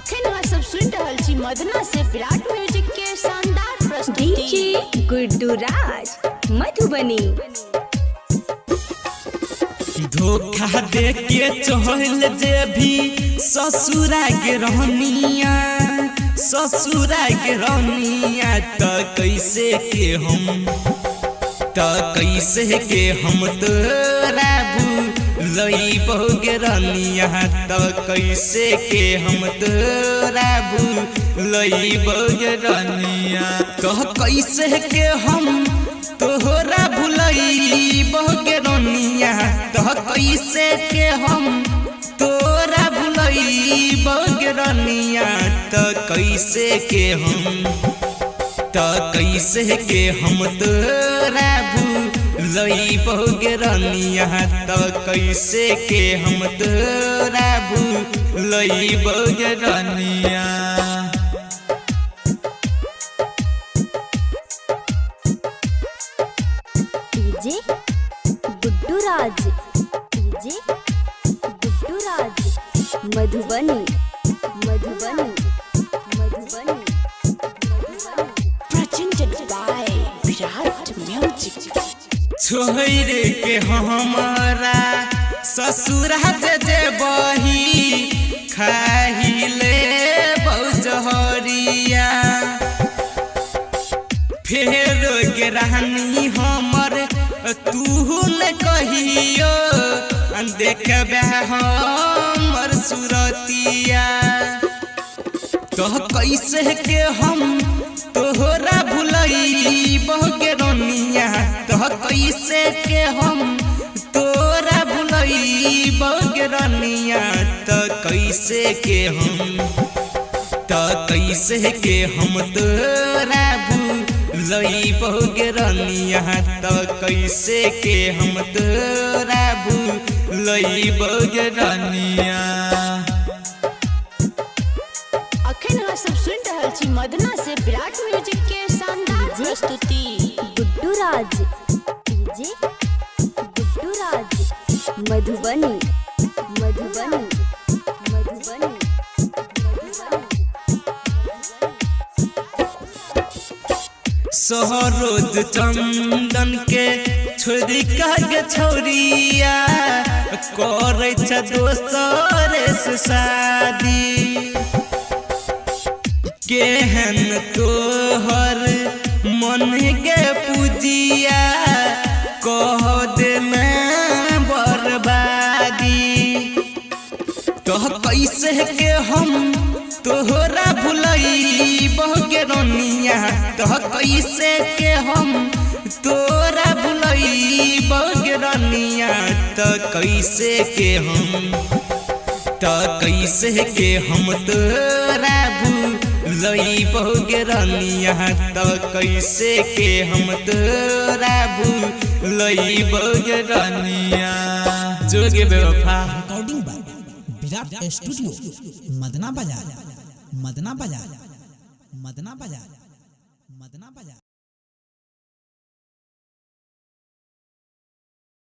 अखन वह सब सुन रहल छी मदना से विराट म्यूजिक के शानदार प्रस्तुति। डीजे गुड्डू राज मधुबनी। धोखा दे के चहल जे भी ससुरा के रहनिया त कैसे के हम तोरा भूलइबो गे रनिया त कैसे के हम तोरा भूलइबो गे रनिया तो कैसे के हम तोहरा भूलइबो गे रनिया तो कैसे के हम तोरा भूलइबो गे रनिया तो कैसे के हम तोरा भूलइबो गे रनिया तो कैसे के हम तोरा भूलइबो गे रनिया। DJ Guddu Raj Madhubani. Presented by Virat music. छोड़ के हमारा ससुरा जे बही खाहिले बहुजहरिया फेर के रहनी हमर तू न कहियो देखबे हमर सुरतिया तो कैसे के हम तोहरा भूलइबो गे रनिया तो कैसे के हम तोरा भूलइबो गे रनिया तो कैसे के हम तोरा भूलइबो गे रनिया तो कैसे के हम तोरा भूलइबो गे रनिया। अखन वह सब सुन रहल छी मदना से विराट म्यूजिक के शानदार प्रस्तुति। गुड्डू राज मधुबनी। सरोज चंदन के छोरी के छोरिया करे छ दोसर से शादी केहन तोहर मन के पूजिया कह देना बर्बादी तो कैसे के हम तोहरा भूलइबो गे रनिया तो कैसे के हम तोरा भूलइबो गे रनिया तो कैसे के हम तोरा भूलइबो गे रनिया तो कैसे के हम तोरा भूलइबो गे रनिया। जोगे बेवफा। Recording by Virat studio Madna बाजार।